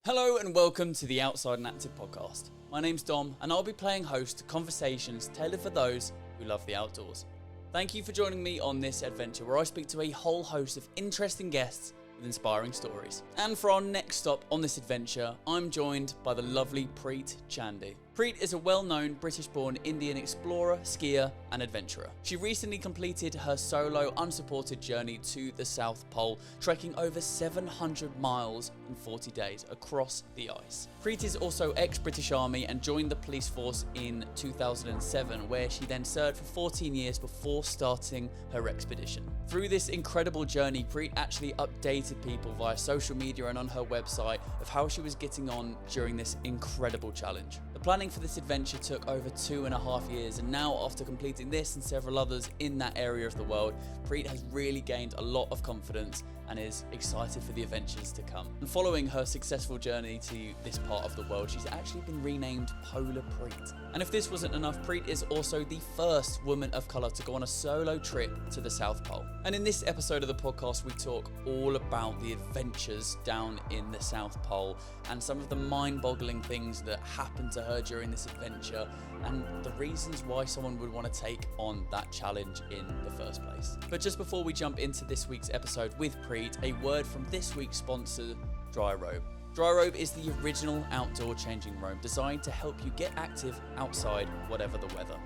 Hello and welcome to the Outside and Active podcast. My name's Dom and I'll be playing host to conversations tailored for those who love the outdoors. Thank you for joining me on this adventure where I speak to a whole host of interesting guests with inspiring stories. And for our next stop on this adventure, I'm joined by the lovely Preet Chandi. Preet is a well-known British-born Indian explorer, skier and adventurer. She recently completed her solo unsupported journey to the South Pole, trekking over 700 miles in 40 days across the ice. Preet is also ex-British Army and joined the police force in 2007, where she then served for 14 years before starting her expedition. Through this incredible journey, Preet actually updated people via social media and on her website of how she was getting on during this incredible challenge. The planning for this adventure took over 2.5 years, and now after completing this and several others in that area of the world, Preet has really gained a lot of confidence and is excited for the adventures to come. And following her successful journey to this part of the world, she's actually been renamed Polar Preet. And if this wasn't enough, Preet is also the first woman of colour to go on a solo trip to the South Pole. And in this episode of the podcast, we talk all about the adventures down in the South Pole and some of the mind-boggling things that happened to her during this adventure and the reasons why someone would want to take on that challenge in the first place. But just before we jump into this week's episode with Preet, a word from this week's sponsor, Dry Robe. Dry Robe is the original outdoor changing room designed to help you get active outside, whatever the weather.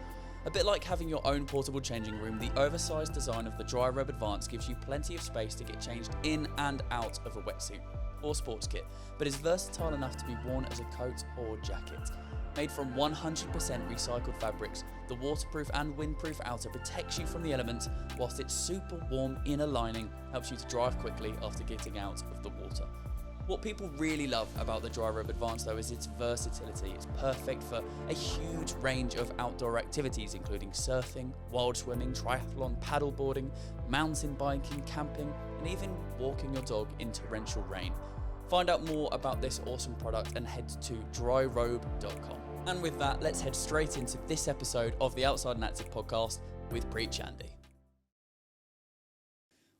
A bit like having your own portable changing room, the oversized design of the Dry Robe Advance gives you plenty of space to get changed in and out of a wetsuit or sports kit, but is versatile enough to be worn as a coat or jacket. Made from 100% recycled fabrics, the waterproof and windproof outer protects you from the elements, whilst its super warm inner lining helps you to drive quickly after getting out of the water. What people really love about the Dry Robe Advance though is its versatility. It's perfect for a huge range of outdoor activities including surfing, wild swimming, triathlon, paddleboarding, mountain biking, camping and even walking your dog in torrential rain. Find out more about this awesome product and head to dryrobe.com. And with that, let's head straight into this episode of the Outside and Active podcast with Preet Chandi.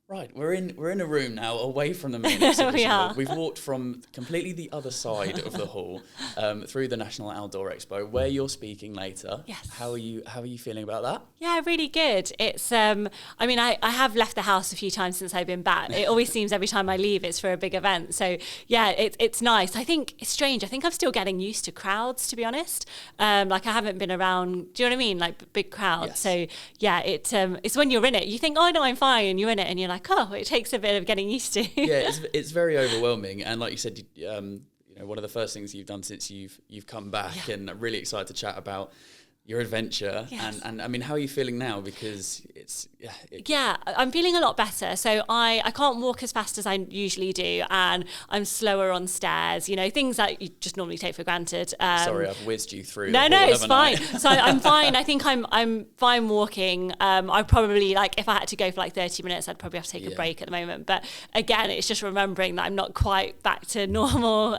Right, we're in a room now away from the main exhibition. We are. We've walked from completely the other side of the hall through the National Outdoor Expo, where you're speaking later. Yes. How are you feeling about that? Yeah, really good. It's I have left the house a few times since I've been back. It always seems every time I leave it's for a big event. So yeah, it's nice. I think it's strange. I think I'm still getting used to crowds, to be honest. Like I haven't been around, do you know what I mean? Like big crowds. Yes. So yeah, it's when you're in it, you think, oh no, I'm fine, and you're in it and you're like, oh, it takes a bit of getting used to. Yeah, it's very overwhelming, and like you said, one of the first things you've done since you've come back, and I'm really excited to chat about your adventure. Yes. And I mean, how are you feeling now? Because I'm feeling a lot better. So I can't walk as fast as I usually do, and I'm slower on stairs, things that you just normally take for granted. Sorry, I've whizzed you through. No, it's fine. So I'm fine. I think I'm fine walking. I probably, if I had to go for 30 minutes, I'd probably have to take a break at the moment. But again, it's just remembering that I'm not quite back to normal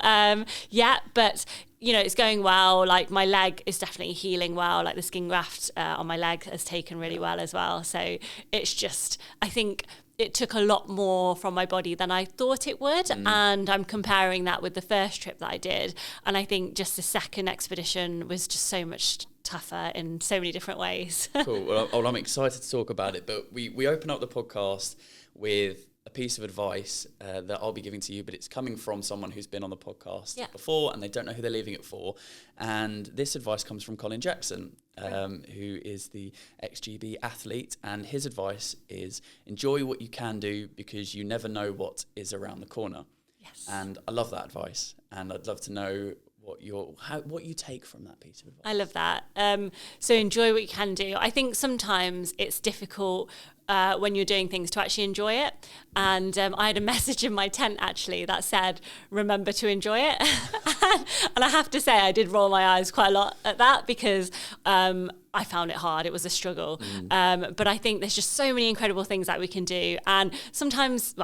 yet, but it's going well. My leg is definitely healing well. The skin graft on my leg has taken really well as well. So it's just, I think it took a lot more from my body than I thought it would. And I'm comparing that with the first trip that I did. And I think just the second expedition was just so much tougher in so many different ways. Cool. Well, I'm excited to talk about it. But we open up the podcast with a piece of advice that I'll be giving to you, but it's coming from someone who's been on the podcast before and they don't know who they're leaving it for. And this advice comes from Colin Jackson, who is the ex-GB athlete. And his advice is enjoy what you can do because you never know what is around the corner. Yes. And I love that advice. And I'd love to know what you take from that piece of advice. I love that. So enjoy what you can do. I think sometimes it's difficult when you're doing things to actually enjoy it. And I had a message in my tent actually that said, remember to enjoy it. And I have to say, I did roll my eyes quite a lot at that because I found it hard. It was a struggle. But I think there's just so many incredible things that we can do. And sometimes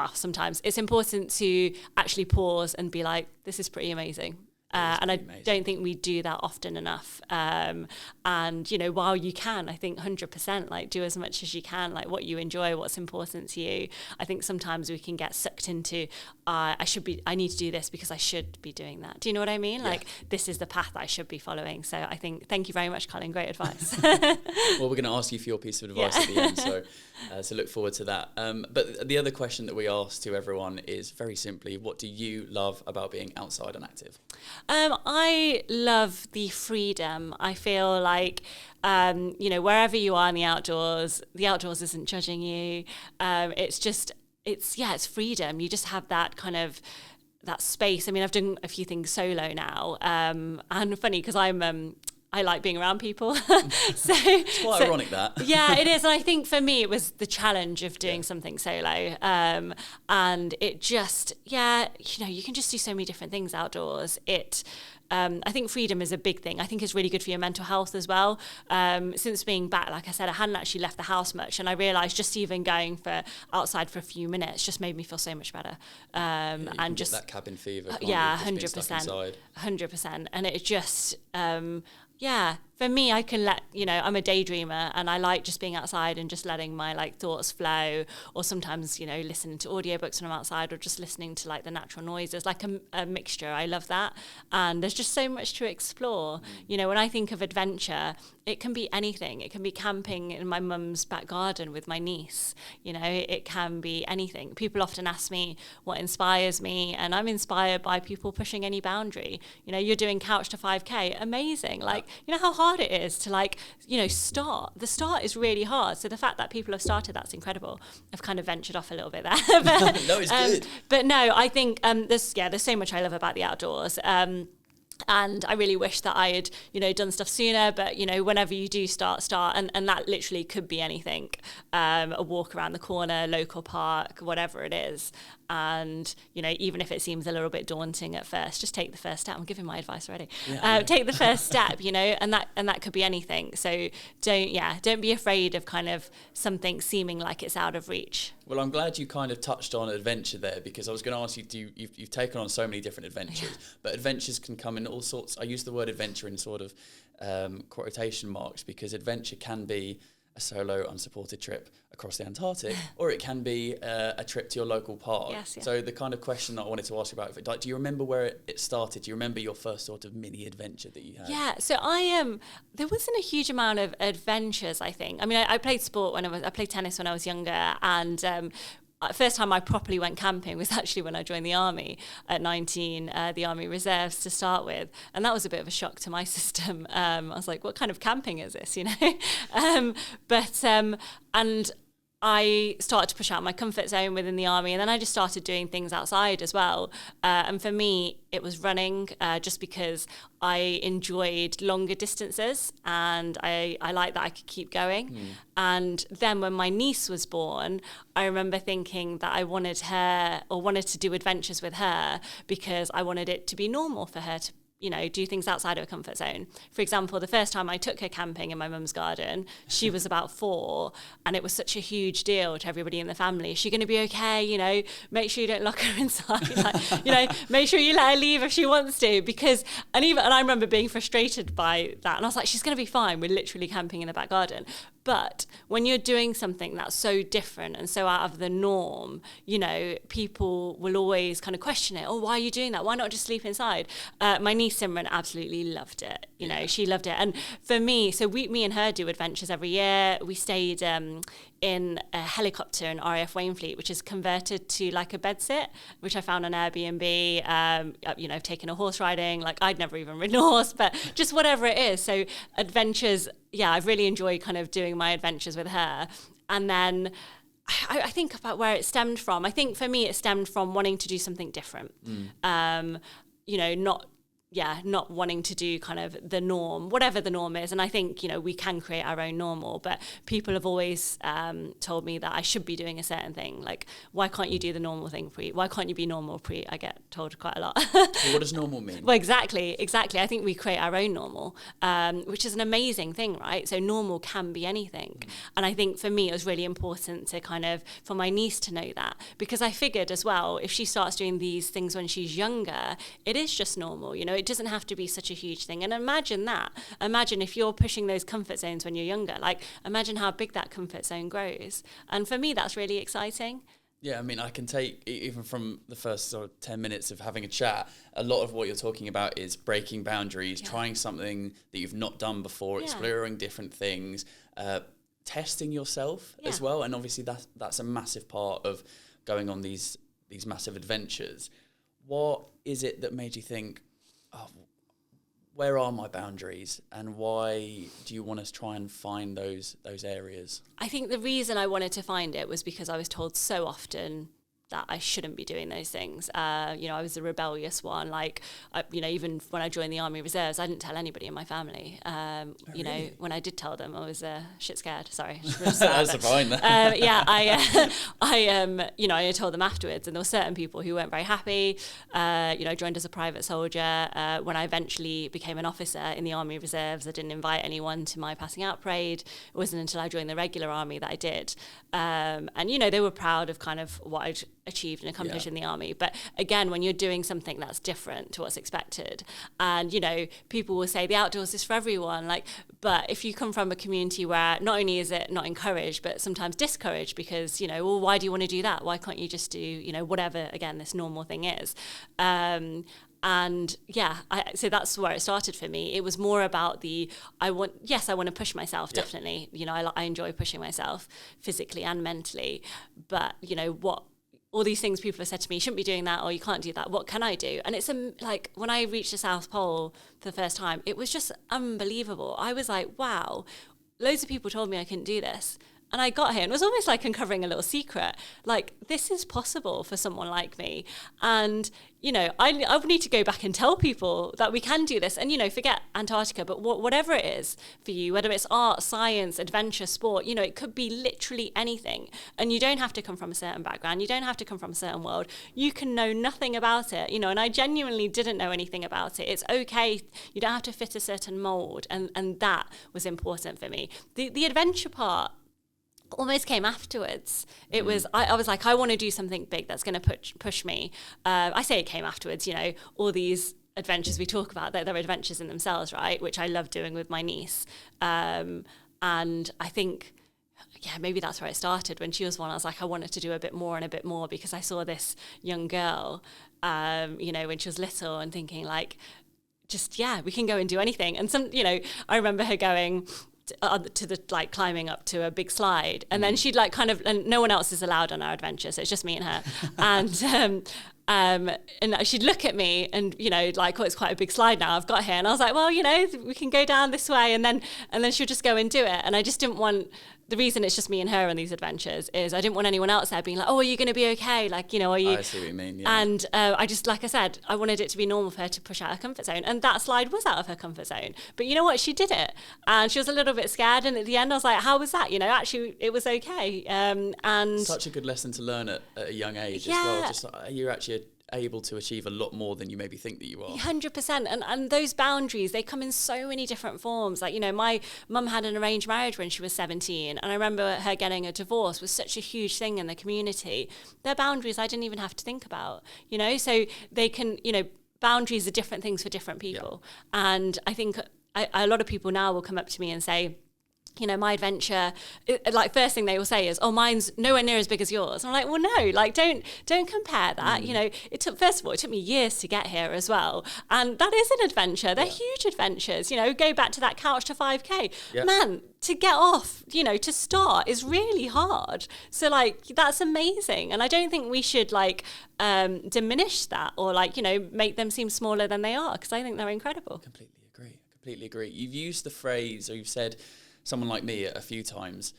it's important to actually pause and be like, this is pretty amazing. And I don't think we do that often enough. And, you know, while you can, I think 100%, like, do as much as you can, like what you enjoy, what's important to you. I think sometimes we can get sucked into, I need to do this because I should be doing that. Do you know what I mean? Yeah. Like, this is the path that I should be following. So I think, thank you very much, Colin. Great advice. Well, we're going to ask you for your piece of advice at the end. So look forward to that. But the other question that we ask to everyone is very simply, what do you love about being outside and active? I love the freedom. I feel like, you know, wherever you are in the outdoors isn't judging you. It's freedom. You just have that kind of, that space. I mean, I've done a few things solo now. And funny, because I like being around people. It's quite ironic that. Yeah, it is. And I think for me, it was the challenge of doing something solo. And it just, you know, you can just do so many different things outdoors. I think freedom is a big thing. I think it's really good for your mental health as well. Since being back, like I said, I hadn't actually left the house much, and I realised just even going outside for a few minutes just made me feel so much better. And just that cabin fever. 100%, 100%, and it just. For me, I can I'm a daydreamer, and I like just being outside and just letting my like thoughts flow, or sometimes, you know, listening to audiobooks when I'm outside, or just listening to like the natural noises, like a mixture. I love that. And there's just so much to explore. You know, when I think of adventure, it can be anything. It can be camping in my mum's back garden with my niece. You know, it can be anything. People often ask me what inspires me, and I'm inspired by people pushing any boundary. You know, you're doing couch to 5K, amazing. Like, you know how hard it is to, like, you know, start. The start is really hard. So the fact that people have started, that's incredible. I've kind of ventured off a little bit there. But, no, it's good. But no, I think there's so much I love about the outdoors. And I really wish that I had, you know, done stuff sooner. But, you know, whenever you do start. And that literally could be anything. A walk around the corner, local park, whatever it is. And, you know, even if it seems a little bit daunting at first, just take the first step. I'm giving my advice already. Take the first step, you know, and that could be anything. So don't be afraid of kind of something seeming like it's out of reach. Well, I'm glad you kind of touched on adventure there, because I was going to ask you, you've taken on so many different adventures, but adventures can come in all sorts. I use the word adventure in sort of quotation marks, because adventure can be a solo unsupported trip across the Antarctic, or it can be a trip to your local park. Yes, yeah. So the kind of question that I wanted to ask you about, like, do you remember where it started? Do you remember your first sort of mini adventure that you had? Yeah, so there wasn't a huge amount of adventures, I think. I mean, I played sport I played tennis when I was younger, and first time I properly went camping was actually when I joined the army at 19, the army reserves to start with, and that was a bit of a shock to my system. I was like, what kind of camping is this, you know? And I started to push out my comfort zone within the army, and then I just started doing things outside as well. And for me, it was running, just because I enjoyed longer distances, and I liked that I could keep going. And then when my niece was born, I remember thinking that I wanted to do adventures with her, because I wanted it to be normal for her to, you know, do things outside of her comfort zone. For example, the first time I took her camping in my mum's garden, she was about 4, and it was such a huge deal to everybody in the family. Is she going to be okay? You know, make sure you don't lock her inside. Like, you know, make sure you let her leave if she wants to. And I remember being frustrated by that. And I was like, she's going to be fine. We're literally camping in the back garden. But when you're doing something that's so different and so out of the norm, you know, people will always kind of question it. Oh, why are you doing that? Why not just sleep inside? My niece Simran absolutely loved it. You know, she loved it. And for me, so me and her do adventures every year. We stayed in a helicopter in RAF Wainfleet, which is converted to like a bedsit, which I found on Airbnb. You know, I've taken a horse riding. Like, I'd never even ridden a horse, but just whatever it is. So adventures, I've really enjoyed kind of doing my adventures with her. And then I think about where it stemmed from. I think for me, it stemmed from wanting to do something different. You know, not wanting to do kind of the norm, whatever the norm is. And I think, you know, we can create our own normal, but people have always told me that I should be doing a certain thing. Like, why can't you do the normal thing, Preet? Why can't you be normal, Preet? I get told quite a lot. Well, what does normal mean? Well, exactly. I think we create our own normal, which is an amazing thing, right? So normal can be anything. And I think for me, it was really important to kind of, for my niece to know that, because I figured as well, if she starts doing these things when she's younger, it is just normal, you know, it doesn't have to be such a huge thing. And imagine if you're pushing those comfort zones when you're younger, like imagine how big that comfort zone grows. And for me, that's really exciting. Yeah, I mean, I can take, even from the first sort of 10 minutes of having a chat, a lot of what you're talking about is breaking boundaries, trying something that you've not done before, exploring different things, testing yourself as well. And obviously that's a massive part of going on these massive adventures. What is it that made you think, oh, where are my boundaries, and why do you want to try and find those areas? I think the reason I wanted to find it was because I was told so often that I shouldn't be doing those things. I was a rebellious one. Like, even when I joined the Army Reserves, I didn't tell anybody in my family. Really? When I did tell them, I was shit scared. Sorry. That's fine. I told them afterwards, and there were certain people who weren't very happy. I joined as a private soldier. When I eventually became an officer in the Army Reserves, I didn't invite anyone to my passing out parade. It wasn't until I joined the regular army that I did. They were proud of kind of what I'd achieved and accomplished in the army. But again, when you're doing something that's different to what's expected, and people will say the outdoors is for everyone, but if you come from a community where not only is it not encouraged but sometimes discouraged, because well, why do you want to do that? Why can't you just do whatever again this normal thing is? So that's where it started for me. It was more about I want to push myself, definitely. I enjoy pushing myself physically and mentally, but what all these things people have said to me, you shouldn't be doing that, or you can't do that. What can I do? And it's when I reached the South Pole for the first time, it was just unbelievable. I was like, wow, loads of people told me I couldn't do this. And I got here and it was almost like uncovering a little secret. Like, this is possible for someone like me. And, I would need to go back and tell people that we can do this. And, forget Antarctica, but whatever it is for you, whether it's art, science, adventure, sport, it could be literally anything. And you don't have to come from a certain background. You don't have to come from a certain world. You can know nothing about it, and I genuinely didn't know anything about it. It's okay. You don't have to fit a certain mold. And that was important for me. The adventure part almost came afterwards. It was, I was like, I want to do something big that's going to push me. I say it came afterwards, all these adventures we talk about, they're adventures in themselves, right? Which I love doing with my niece. And I think, maybe that's where it started. When she was one, I was like, I wanted to do a bit more, because I saw this young girl, when she was little, and thinking like, we can go and do anything. And I remember her going to the climbing up to a big slide, and then she'd and no one else is allowed on our adventure, so it's just me and her. And she'd look at me and it's quite a big slide now, I've got here, and I was like, well, we can go down this way, and then she'll just go and do it. And I just didn't want, the reason it's just me and her on these adventures is I didn't want anyone else there being like, oh, are you going to be okay? Are you? I see what you mean, yeah. And I just, like I said, I wanted it to be normal for her to push out her comfort zone. And that slide was out of her comfort zone. But you know what? She did it. And she was a little bit scared. And at the end, I was like, how was that? Actually, it was okay. And such a good lesson to learn at a young age as well. Just you're actually able to achieve a lot more than you maybe think that you are. 100%. And those boundaries, they come in so many different forms. My mum had an arranged marriage when she was 17, and I remember her getting a divorce was such a huge thing in the community. Their boundaries I didn't even have to think about, so they can, boundaries are different things for different people. Yeah. And I think a lot of people now will come up to me and say, my adventure, first thing they will say is, oh, mine's nowhere near as big as yours. And I'm like, well, no, don't compare that. It took me years to get here as well. And that is an adventure. They're huge adventures. Go back to that couch to 5K. Yeah. Man, to get off, to start is really hard. So that's amazing. And I don't think we should diminish that or make them seem smaller than they are, because I think they're incredible. Completely agree. You've used the phrase, or you've said someone like me a few times.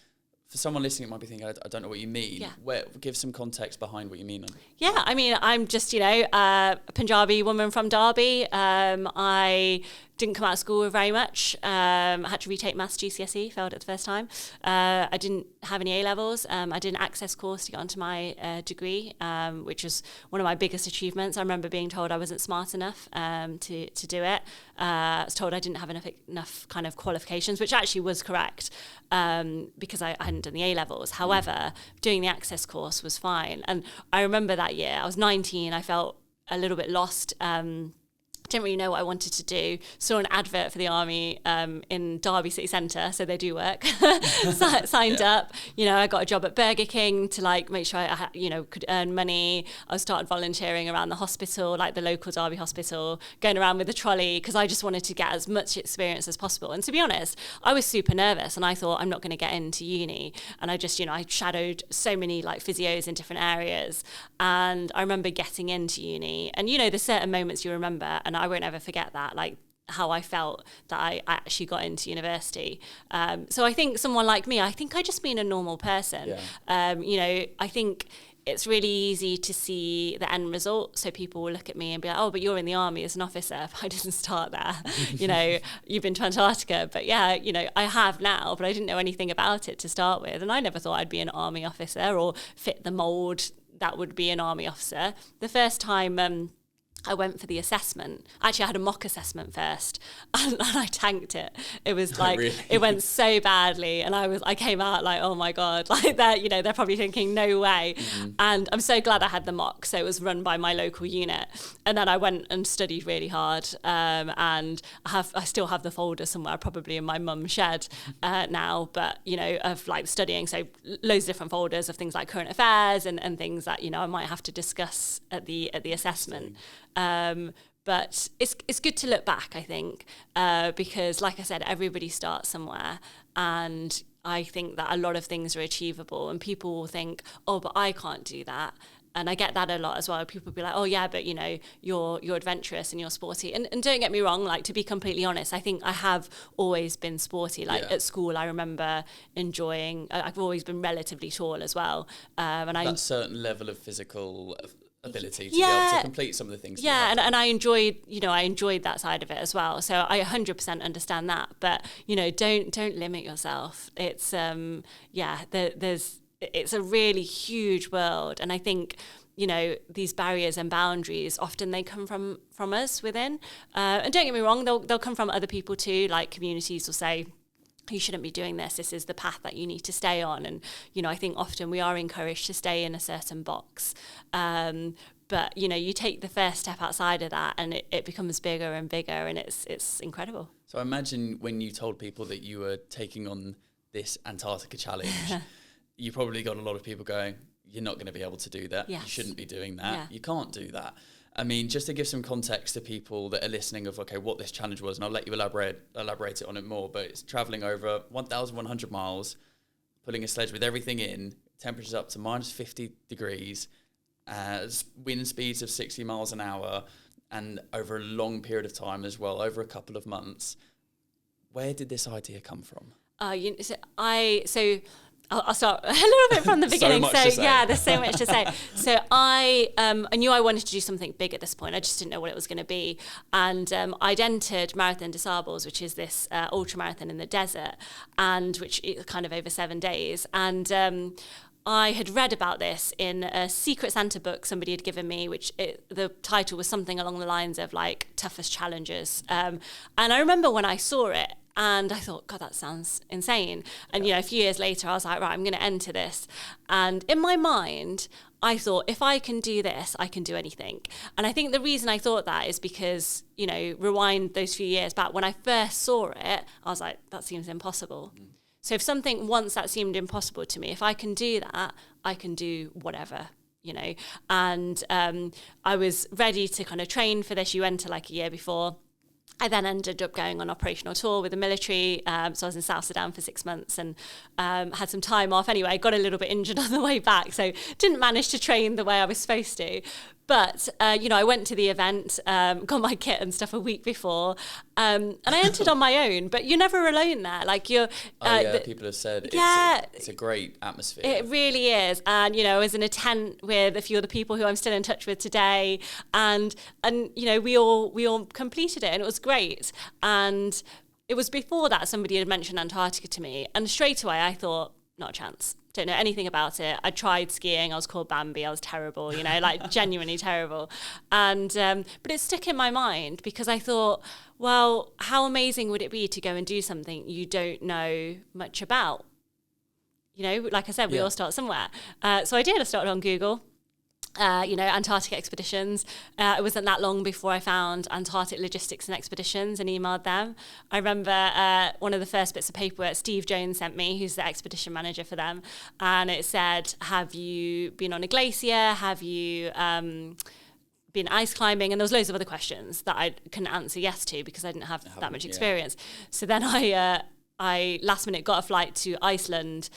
For someone listening, it might be thinking, I don't know what you mean. Yeah. Give some context behind what you mean. Yeah, I mean, I'm just, a Punjabi woman from Derby. I didn't come out of school very much. I had to retake maths GCSE, failed it the first time. I didn't have any A-levels. I did an access course to get onto my degree, which was one of my biggest achievements. I remember being told I wasn't smart enough to do it. I was told I didn't have enough kind of qualifications, which actually was correct, because I hadn't done the A-levels. However, doing the access course was fine. And I remember that year, I was 19, I felt a little bit lost, didn't really know what I wanted to do. Saw an advert for the army in Derby City Centre, so they do work. Signed up. You know, I got a job at Burger King to like make sure I had, you know, could earn money. I started volunteering around the hospital, like the local Derby hospital, going around with a trolley because I just wanted to get as much experience as possible. And to be honest, I was super nervous and I thought I'm not going to get into uni. And I just, you know, I shadowed so many like physios in different areas. And I remember getting into uni, and you know, there's certain moments you remember, and I won't ever forget that, like how I felt that I actually got into university. So I think someone like me, I think I just been a normal person. Yeah. You know, I think it's really easy to see the end result. So people will look at me and be like, oh, but you're in the army as an officer. I didn't start there. You know, you've been to Antarctica. But yeah, you know, I have now, but I didn't know anything about it to start with. And I never thought I'd be an army officer or fit the mould that would be an army officer. The first time I went for the assessment. Actually, I had a mock assessment first, and I tanked it. It was like, really? It went so badly, and I came out like, oh my God, like that, you know, they're probably thinking, no way. Mm-hmm. And I'm so glad I had the mock. So it was run by my local unit. And then I went and studied really hard. And I still have the folder somewhere, probably in my mum's shed now, but, you know, of like studying. So loads of different folders of things like current affairs and things that, you know, I might have to discuss at the assessment. But it's good to look back, I think, because like I said, everybody starts somewhere, and I think that a lot of things are achievable, and people will think, oh, but I can't do that. And I get that a lot as well. People will be like, oh yeah, but you know, you're adventurous and you're sporty. And don't get me wrong, like, to be completely honest, I think I have always been sporty. Like at school, I remember enjoying, I've always been relatively tall as well. And that certain level of physical ability to be able to complete some of the things. Yeah, and I enjoyed that side of it as well. So I 100% understand that. But, you know, don't limit yourself. It's it's a really huge world, and I think, you know, these barriers and boundaries often they come from us within. And don't get me wrong, they'll come from other people too. Like communities will say, you shouldn't be doing this. This is the path that you need to stay on. And, you know, I think often we are encouraged to stay in a certain box. But, you know, you take the first step outside of that and it becomes bigger and bigger, and it's incredible. So I imagine when you told people that you were taking on this Antarctica challenge, you probably got a lot of people going, you're not going to be able to do that. Yes. You shouldn't be doing that. Yeah. You can't do that. I mean, just to give some context to people that are listening of, okay, what this challenge was, and I'll let you elaborate it on it more, but it's travelling over 1,100 miles, pulling a sledge with everything in, temperatures up to minus 50 degrees, wind speeds of 60 miles an hour, and over a long period of time as well, over a couple of months. Where did this idea come from? I'll start a little bit from the beginning. There's so much to say. So I knew I wanted to do something big at this point. I just didn't know what it was going to be. And I'd entered Marathon des Sables, which is this ultra marathon in the desert, and which is kind of over 7 days. And I had read about this in a Secret Santa book somebody had given me, the title was something along the lines of like toughest challenges. And I remember when I saw it, and I thought, God, that sounds insane. And, you know, a few years later, I was like, right, I'm going to enter this. And in my mind, I thought, if I can do this, I can do anything. And I think the reason I thought that is because, you know, rewind those few years back, when I first saw it, I was like, that seems impossible. Mm. So if something once that seemed impossible to me, if I can do that, I can do whatever, you know. And I was ready to kind of train for this. You enter like a year before. I then ended up going on operational tour with the military. So I was in South Sudan for 6 months and had some time off. Anyway, got a little bit injured on the way back, so didn't manage to train the way I was supposed to. But, you know, I went to the event, got my kit and stuff a week before, and I entered on my own. But you're never alone there. Like you're... people have said it's a great atmosphere. It really is. And, you know, I was in a tent with a few of the people who I'm still in touch with today. And you know, we all completed it, and it was great. And it was before that somebody had mentioned Antarctica to me. And straight away I thought, not a chance. Don't know anything about it. I tried skiing. I was called Bambi. I was terrible, you know, like genuinely terrible. And but it stuck in my mind because I thought, well, how amazing would it be to go and do something you don't know much about? You know, like I said, we all start somewhere. So I did. I started on Google. Antarctic expeditions. It wasn't that long before I found Antarctic Logistics and Expeditions and emailed them. I remember one of the first bits of paperwork Steve Jones sent me, who's the expedition manager for them, and it said, have you been on a glacier? Have you been ice climbing? And there was loads of other questions that I couldn't answer yes to because I didn't have that much experience. So then I last minute got a flight to Iceland,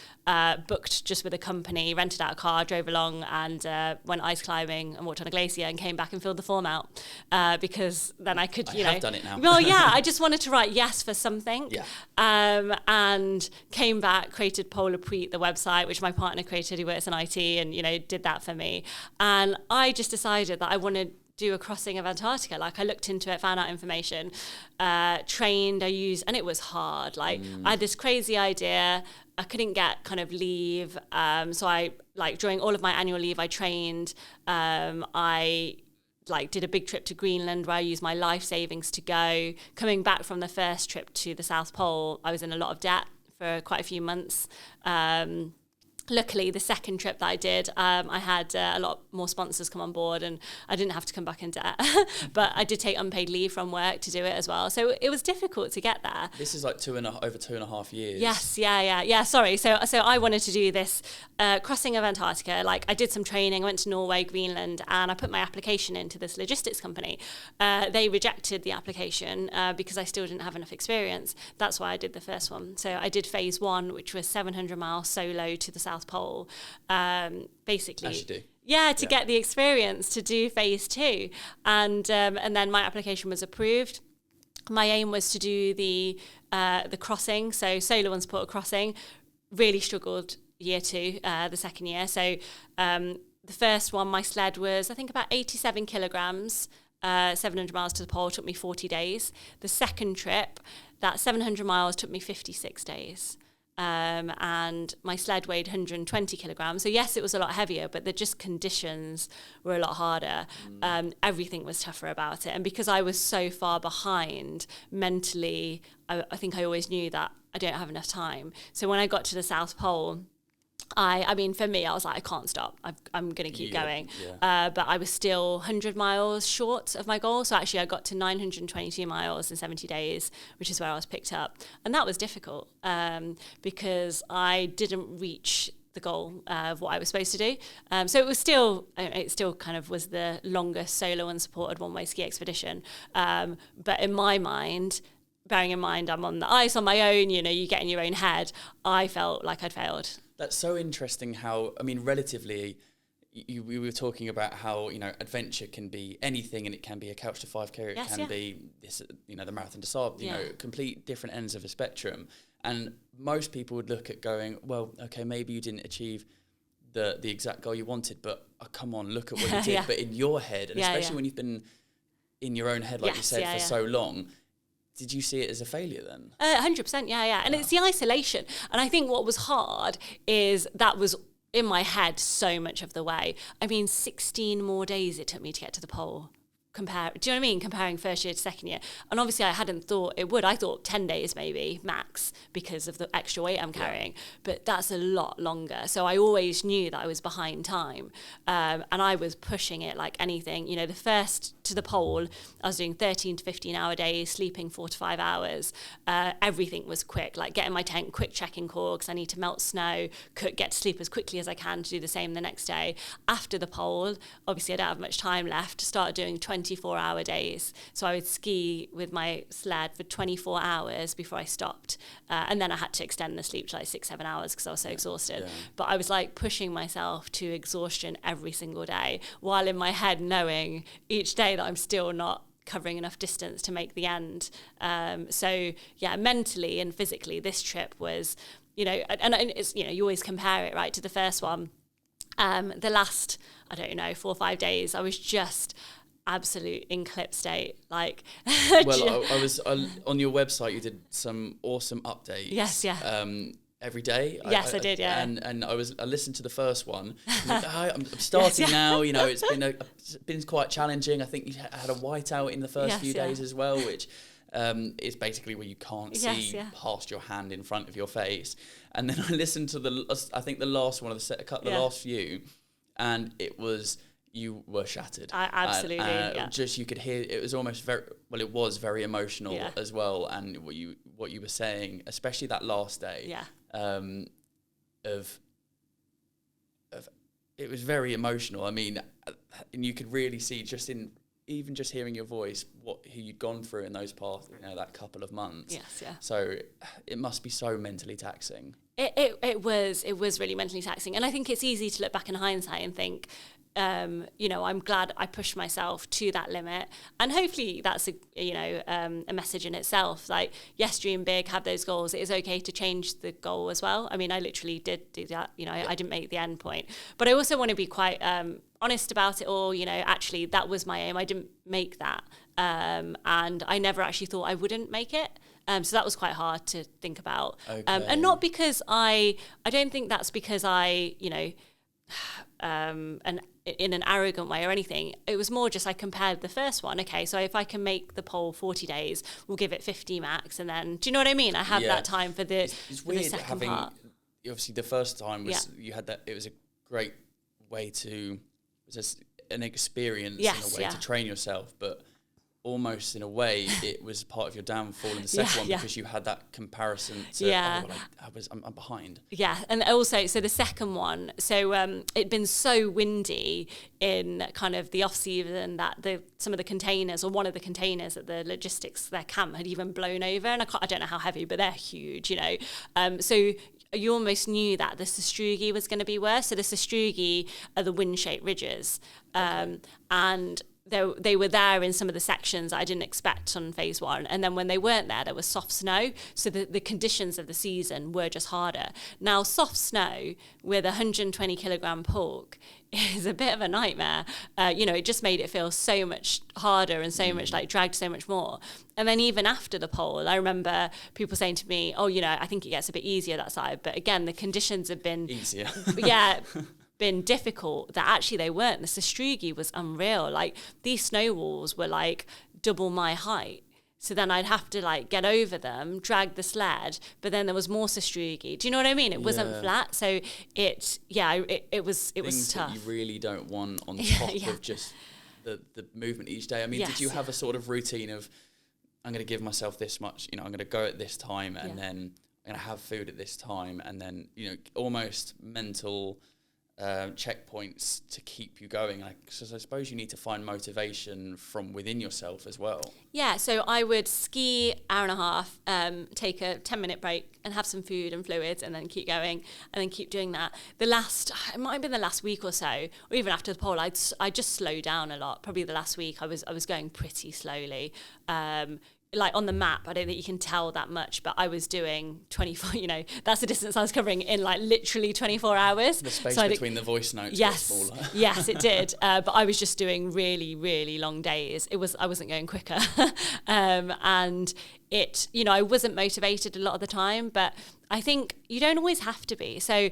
booked just with a company, rented out a car, drove along and went ice climbing and walked on a glacier and came back and filled the form out because then I could, I have done it now. Well, yeah, I just wanted to write yes for something. Yeah. And came back, created Polar Preet, the website, which my partner created, who works in IT and, did that for me. And I just decided that I wanted do a crossing of Antarctica. Like I looked into it, found out information, trained, and it was hard. Like I had this crazy idea. I couldn't get kind of leave. So I during all of my annual leave, I trained. I did a big trip to Greenland where I used my life savings to go. Coming back from the first trip to the South Pole, I was in a lot of debt for quite a few months. Luckily, the second trip that I did, I had a lot more sponsors come on board and I didn't have to come back in debt. But I did take unpaid leave from work to do it as well. So it was difficult to get there. This is over 2.5 years. Yes, yeah. Sorry. So I wanted to do this crossing of Antarctica. I did some training, I went to Norway, Greenland, and I put my application into this logistics company. They rejected the application because I still didn't have enough experience. That's why I did the first one. So I did phase 1, which was 700 miles solo to the South Pole, basically. As you do. Yeah, to get the experience to do phase 2, and then my application was approved. My aim was to do the crossing, so solo unsupported crossing. Really struggled year 2, the second year. So the first one, my sled was I think about 87 kilograms. 700 miles to the pole took me 40 days. The second trip, that 700 miles took me 56 days. And my sled weighed 120 kilograms. So yes, it was a lot heavier, but the just conditions were a lot harder. Everything was tougher about it. And because I was so far behind mentally, I think I always knew that I don't have enough time. So when I got to the South Pole, I mean, for me, I was like, I can't stop. I'm going to keep going. Yeah. But I was still 100 miles short of my goal. So actually, I got to 922 miles in 70 days, which is where I was picked up. And that was difficult because I didn't reach the goal of what I was supposed to do. So it still kind of was the longest solo unsupported one-way ski expedition. But in my mind, bearing in mind I'm on the ice on my own, you get in your own head, I felt like I'd failed. That's so interesting how, I mean, relatively, we were talking about how, adventure can be anything, and it can be a couch to 5K, it can be this, the Marathon des Sables, complete different ends of a spectrum. And most people would look at going, well, okay, maybe you didn't achieve the exact goal you wanted, but come on, look at what you did. But in your head, and especially when you've been in your own head, like you said, for so long, did you see it as a failure then? 100%, yeah. And it's the isolation. And I think what was hard is that was in my head so much of the way. I mean, 16 more days it took me to get to the pole. Do you know what I mean? Comparing first year to second year. And obviously I hadn't thought it would. I thought 10 days maybe max because of the extra weight I'm carrying. But that's a lot longer. So I always knew that I was behind time. And I was pushing it like anything. The first to the pole, I was doing 13 to 15 hour days, sleeping 4 to 5 hours. Everything was quick, like get in my tent, quick checking core because I need to melt snow, get to sleep as quickly as I can to do the same the next day. After the pole, obviously I don't have much time left, started doing 24-hour days. So I would ski with my sled for 24 hours before I stopped. And then I had to extend the sleep to 6-7 hours because I was so exhausted. Yeah. But I was pushing myself to exhaustion every single day, while in my head knowing each day that I'm still not covering enough distance to make the end. So mentally and physically, this trip was, and it's, you always compare it, right, to the first one. The last, 4 or 5 days, I was just absolute in clip state. I was on your website, you did some awesome updates. Yes, yeah. Every day. Yes, I did, yeah. And I listened to the first one. I'm starting now. It's been quite challenging. I think you had a whiteout in the first few days as well, which is basically where you can't see past your hand in front of your face. And then I listened to the last one of the last few, and it was you were shattered. Absolutely. Just you could hear it was almost it was very emotional as well. And what you were saying, especially that last day, of it was very emotional. I mean, and you could really see just hearing your voice, who you'd gone through in those past, that couple of months. Yes, yeah. So it must be so mentally taxing. It was really mentally taxing, and I think it's easy to look back in hindsight and think, I'm glad I pushed myself to that limit, and hopefully that's a message in itself. Like, yes, dream big, have those goals. It is okay to change the goal as well. I mean, I literally did do that. I didn't make the end point, but I also want to be quite honest about it all. Actually, that was my aim. I didn't make that, and I never actually thought I wouldn't make it. So that was quite hard to think about. Okay. And not because I don't think that's because I, and in an arrogant way or anything. It was more just I compared the first one. Okay, so if I can make the pole 40 days, we'll give it 50 max. And then, do you know what I mean? I had that time for the, it's weird the second having, part. Obviously the first time was, you had that, it was a great way to, it was just an experience in a way to train yourself, but almost in a way it was part of your downfall in the second one because you had that comparison to I'm behind. Yeah, and also so the second one, so it'd been so windy in kind of the off season that some of the containers, or one of the containers at the logistics their camp had even blown over, and I don't know how heavy, but they're huge, so you almost knew that the sastrugi was going to be worse. So the sastrugi are the wind-shaped ridges, and they were there in some of the sections that I didn't expect on phase one. And then when they weren't there was soft snow. So the conditions of the season were just harder. Now, soft snow with 120 kilogram pork is a bit of a nightmare. It just made it feel so much harder and so much dragged so much more. And then even after the pole, I remember people saying to me, I think it gets a bit easier that side. But again, the conditions have been easier. Been difficult, that actually they weren't. The sastrugi was unreal. Like, these snow walls were like double my height. So then I'd have to get over them, drag the sled, but then there was more sastrugi. Do you know what I mean? It wasn't flat. So it was Things tough. That you really don't want on top of just the movement each day. I mean, did you have a sort of routine of, I'm going to give myself this much, I'm going to go at this time, and then I'm going to have food at this time, and then, almost mental checkpoints to keep you going? So I suppose you need to find motivation from within yourself as well. Yeah, so I would ski hour and a half, take a 10-minute break and have some food and fluids, and then keep going, and then keep doing that. It might have been the last week or so, or even after the pole, I just slowed down a lot. Probably the last week I was going pretty slowly. On the map, I don't think you can tell that much, but I was doing 24, that's the distance I was covering in literally 24 hours. The space between the voice notes got smaller. Yes, it did. But I was just doing really, really long days. I wasn't going quicker. And it, I wasn't motivated a lot of the time, but I think you don't always have to be. So,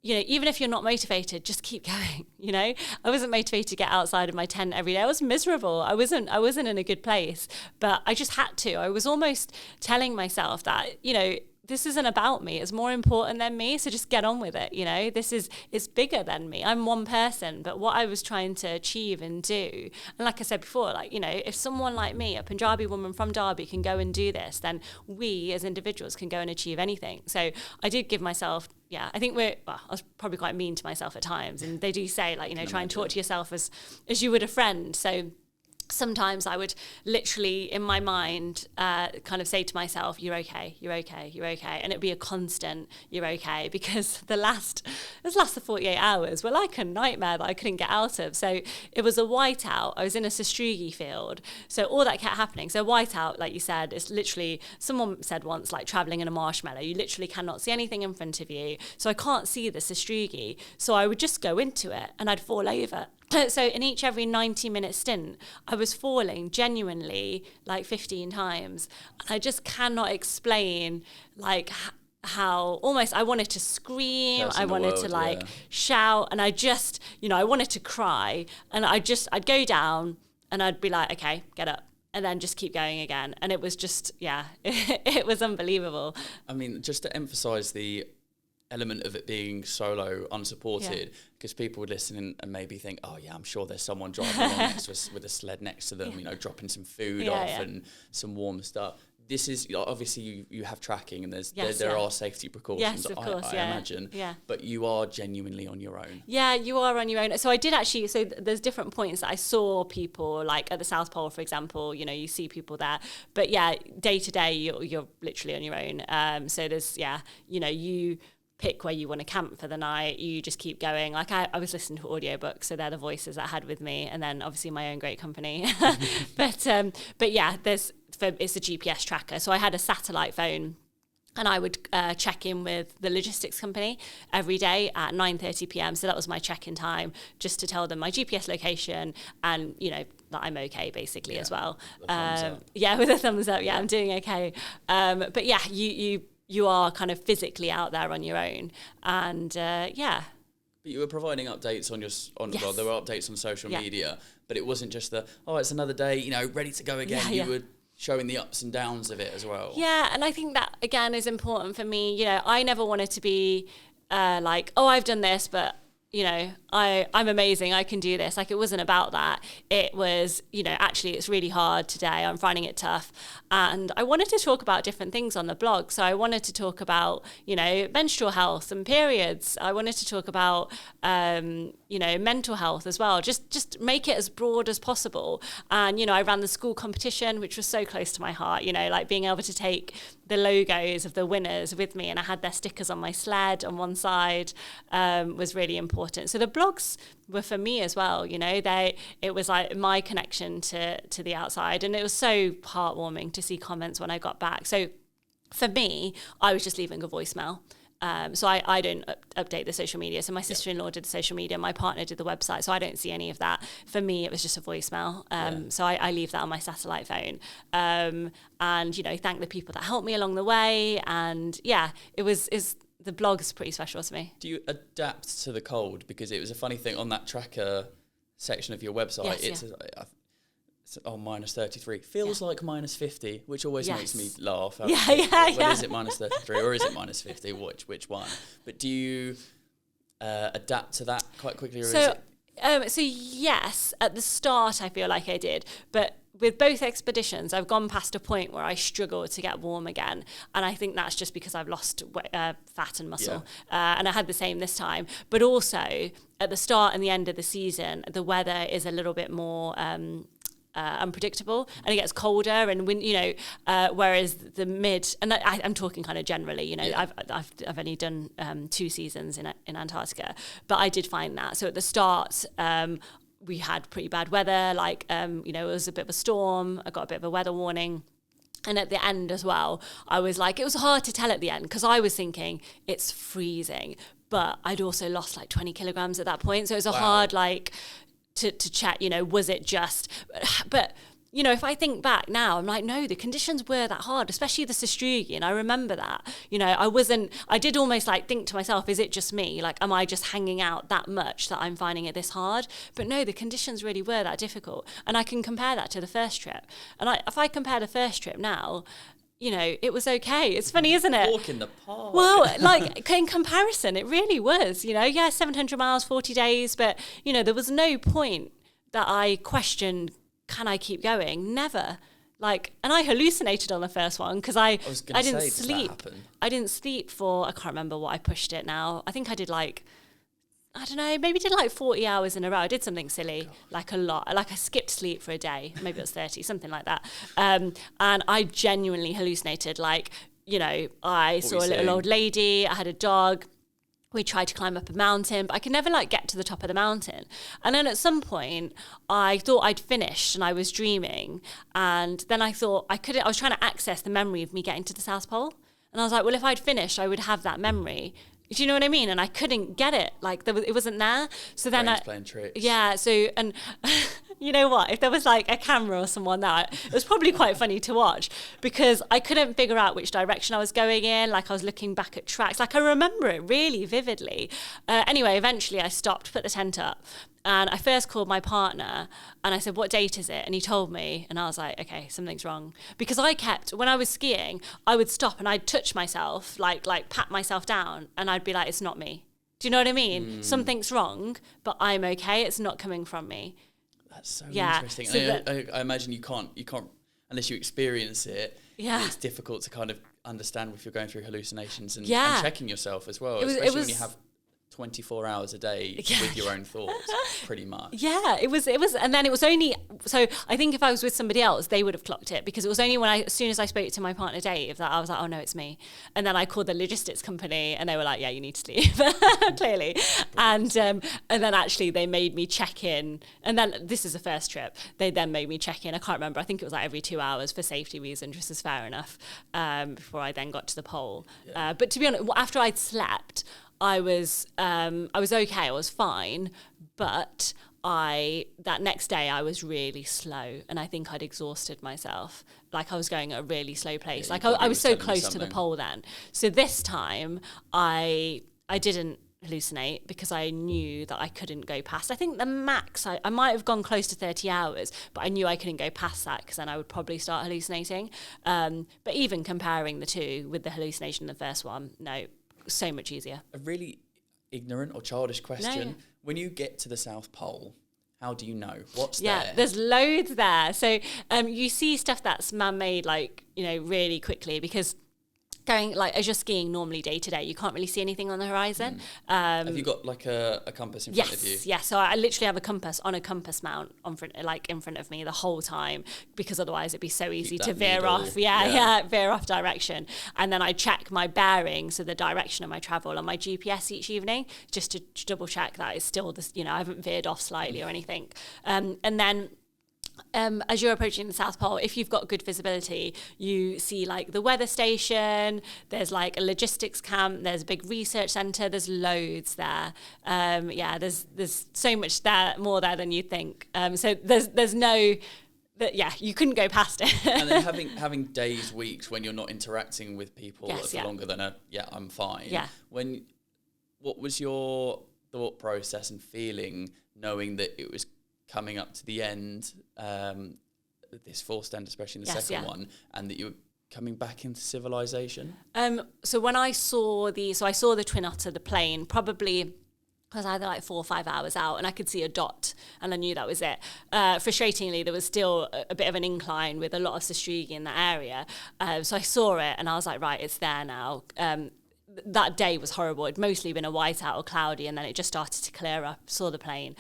even if you're not motivated, just keep going. I wasn't motivated to get outside of my tent every day. I was miserable. I wasn't in a good place, but I just had to. I was almost telling myself that, this isn't about me. It's more important than me. So just get on with it. It's bigger than me. I'm one person, but what I was trying to achieve and do. And like I said before, if someone like me, a Punjabi woman from Derby, can go and do this, then we as individuals can go and achieve anything. So I did give myself, I think I was probably quite mean to myself at times. And they do say try and talk to yourself as you would a friend. So sometimes I would literally, in my mind, kind of say to myself, you're okay, you're okay, you're okay. And it'd be a constant, you're okay, because the last 48 hours were like a nightmare that I couldn't get out of. So it was a whiteout. I was in a sastrugi field. So all that kept happening. So whiteout, like you said, is literally, someone said once, like traveling in a marshmallow. You literally cannot see anything in front of you. So I can't see the sastrugi. So I would just go into it and I'd fall over. So in every 90-minute stint, I was falling genuinely 15 times. And I just cannot explain how almost I wanted to scream, I wanted to shout, and I just, I wanted to cry. And I'd go down and I'd be like, okay, get up. And then just keep going again. And it was just, it was unbelievable. I mean, just to emphasize the element of it being solo, unsupported, because people would listen and maybe think, oh yeah, I'm sure there's someone driving along next to us with a sled next to them, you know, dropping some food off and some warm stuff. This is obviously you have tracking and there are safety precautions. Yes, of course, I imagine. Yeah. But you are genuinely on your own. Yeah, you are on your own. So I did actually. So there's different points that I saw people, like at the South Pole, for example. You know, you see people there. But yeah, day to day, you're literally on your own. So there's you know, you pick where you want to camp for the night. You just keep going. Like I was listening to audiobooks, so they're the voices that I had with me, and then obviously my own great company. but yeah, it's a GPS tracker. So I had a satellite phone, and I would check in with the logistics company every day at 9:30 p.m. So that was my check-in time, just to tell them my GPS location and, you know, that I'm okay basically as well. With a thumbs up. Yeah, I'm doing okay. But yeah, you are kind of physically out there on your own, and But you were providing updates well, there were updates on social media, but it wasn't just it's another day, you know, ready to go again. You were showing the ups and downs of it as well. Yeah, and I think that, again, is important for me. You know, I never wanted to be like, oh, I've done this, but, you know, I'm amazing, I can do this. Like, it wasn't about that. It was, you know, actually it's really hard today, I'm finding it tough. And I wanted to talk about different things on the blog. So I wanted to talk about, you know, menstrual health and periods. I wanted to talk about, you know, mental health as well. Just make it as broad as possible. And, you know, I ran the school competition, which was so close to my heart, you know, like being able to take the logos of the winners with me, and I had their stickers on my sled on one side, was really important. So the blogs were for me as well, you know, it was like my connection to the outside, and it was so heartwarming to see comments when I got back. So for me, I was just leaving a voicemail. So I don't update the social media. So my sister-in-law did the social media, my partner did the website, so I don't see any of that. For me, it was just a voicemail. So I leave that on my satellite phone. And, you know, thank the people that helped me along the way. And yeah, the blog is pretty special to me. Do you adapt to the cold? Because it was a funny thing on that tracker section of your website. It's minus 33. Feels like minus 50, which always makes me laugh. Is it minus 33 or is it minus 50? Which one? But do you adapt to that quite quickly? Or so yes, at the start I feel like I did, but with both expeditions, I've gone past a point where I struggle to get warm again. And I think that's just because I've lost fat and muscle. And I had the same this time. But also, at the start and the end of the season, the weather is a little bit more unpredictable, and it gets colder, and when, you know, whereas the mid, and I'm talking kind of generally, you know, I've only done 2 seasons in Antarctica, but I did find that. So at the start, we had pretty bad weather, like, you know, it was a bit of a storm. I got a bit of a weather warning. And at the end as well, I was like, it was hard to tell at the end, because I was thinking it's freezing, but I'd also lost like 20 kilograms at that point. So it was a hard, like, to check, you know, was it just, but, you know, if I think back now, I'm like, no, the conditions were that hard, especially the Sastrugian. I remember that, you know, I did almost like think to myself, is it just me? Like, am I just hanging out that much that I'm finding it this hard? But no, the conditions really were that difficult. And I can compare that to the first trip. And if I compare the first trip now, you know, it was okay. It's funny, isn't it? Walk in the park. Well, like, in comparison, it really was, you know, 700 miles, 40 days. But, you know, there was no point that I questioned, can I keep going? Never. Like, and I hallucinated on the first one because I didn't sleep. I didn't sleep for, I can't remember what I pushed it now. I think I did like, I don't know, maybe did like 40 hours in a row. I did something silly, like a lot. Like I skipped sleep for a day. Maybe it was 30, something like that. And I genuinely hallucinated. Like, you know, I saw a little old lady. I had a dog. We tried to climb up a mountain, but I could never like get to the top of the mountain. And then at some point I thought I'd finished and I was dreaming. And then I thought I was trying to access the memory of me getting to the South Pole. And I was like, well, if I'd finished, I would have that memory. Do you know what I mean? And I couldn't get it. Like it wasn't there. So then playing tricks. Yeah. So, and you know what, if there was like a camera or someone there, it was probably quite funny to watch, because I couldn't figure out which direction I was going in. Like, I was looking back at tracks. Like, I remember it really vividly. Anyway, eventually I stopped, put the tent up, and I first called my partner and I said, what date is it? And he told me, and I was like, okay, something's wrong. Because I kept, when I was skiing, I would stop and I'd touch myself, like pat myself down, and I'd be like, it's not me. Do you know what I mean? Something's wrong, but I'm okay. It's not coming from me. That's so interesting. So I imagine you can't, unless you experience it, it's difficult to kind of understand if you're going through hallucinations and checking yourself as well, especially when you have 24 hours a day with your own thoughts, pretty much. Yeah, it was, and then it was only, so I think if I was with somebody else, they would have clocked it, because it was only as soon as I spoke to my partner Dave, that I was like, oh no, it's me. And then I called the logistics company and they were like, yeah, you need to leave, clearly. And then actually they made me check in, and then this is the first trip, they then made me check in, I can't remember, I think it was like every 2 hours for safety reasons, which is fair enough, before I then got to the pole. But to be honest, after I'd slept, I was okay, I was fine, but that next day I was really slow, and I think I'd exhausted myself. Like, I was going at a really slow pace. Like, I was so close to the pole then. So this time I didn't hallucinate, because I knew that I couldn't go past. I think the max, I might have gone close to 30 hours, but I knew I couldn't go past that, because then I would probably start hallucinating. But even comparing the two, with the hallucination in the first one, no, so much easier. A really ignorant or childish question. No. When you get to the South Pole, how do you know? What's there? Yeah, there's loads there. So you see stuff that's man-made, like, really quickly, because going, like, as you're skiing normally day to day, you can't really see anything on the horizon. Have you got like a compass in front of you? Yes. So I literally have a compass on a compass mount in front of me the whole time, because otherwise it'd be so easy to veer off. Veer off direction. And then I check my bearings, so the direction of my travel, on my GPS each evening, just to double check that it's still this, I haven't veered off slightly or anything. And then as you're approaching the South Pole, if you've got good visibility, you see like the weather station, there's like a logistics camp, there's a big research centre, there's loads there. There's so much there, more there than you think. So there's no... you couldn't go past it. And then having days, weeks when you're not interacting with people for longer than I'm fine. Yeah. What was your thought process and feeling, knowing that it was coming up to the end, this fourth stand, especially in the second one, and that you were coming back into civilization? So when I saw the Twin Otter, the plane, probably I was either like 4 or 5 hours out, and I could see a dot, and I knew that was it. Frustratingly, there was still a bit of an incline with a lot of sastrugi in that area. So I saw it, and I was like, right, it's there now. That day was horrible. It'd mostly been a whiteout or cloudy, and then it just started to clear up, saw the plane,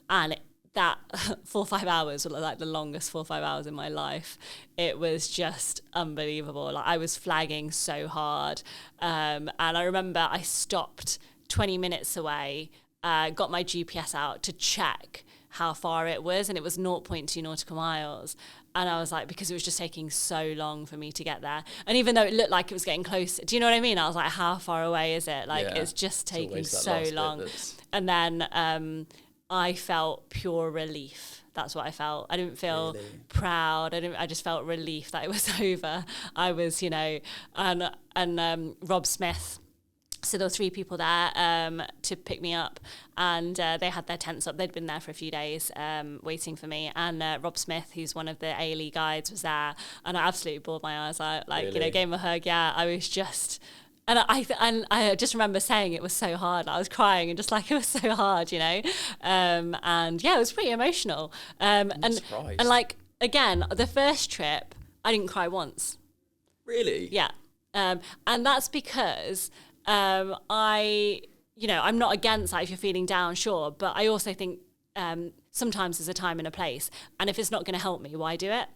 and that 4 or 5 hours were like the longest 4 or 5 hours in my life. It was just unbelievable. Like, I was flagging so hard. And I remember I stopped 20 minutes away, got my GPS out to check how far it was, and it was 0.2 nautical miles. And I was like, because it was just taking so long for me to get there. And even though it looked like it was getting close, do you know what I mean? I was like, how far away is it? Like, it's just taking so long. And then I felt pure relief. That's what I felt. I didn't feel proud. I just felt relief that it was over. I was, and Rob Smith. So there were 3 people there to pick me up, and they had their tents up. They'd been there for a few days waiting for me. And Rob Smith, who's one of the ALE guides, was there, and I absolutely bawled my eyes out. Like, gave him a hug. Yeah, I was just... And I just remember saying it was so hard. I was crying and just like, it was so hard, and it was pretty emotional. And like, again, the first trip, I didn't cry once. Really? Yeah. And that's because I'm not against that if you're feeling down, sure. But I also think sometimes there's a time and a place. And if it's not going to help me, why do it?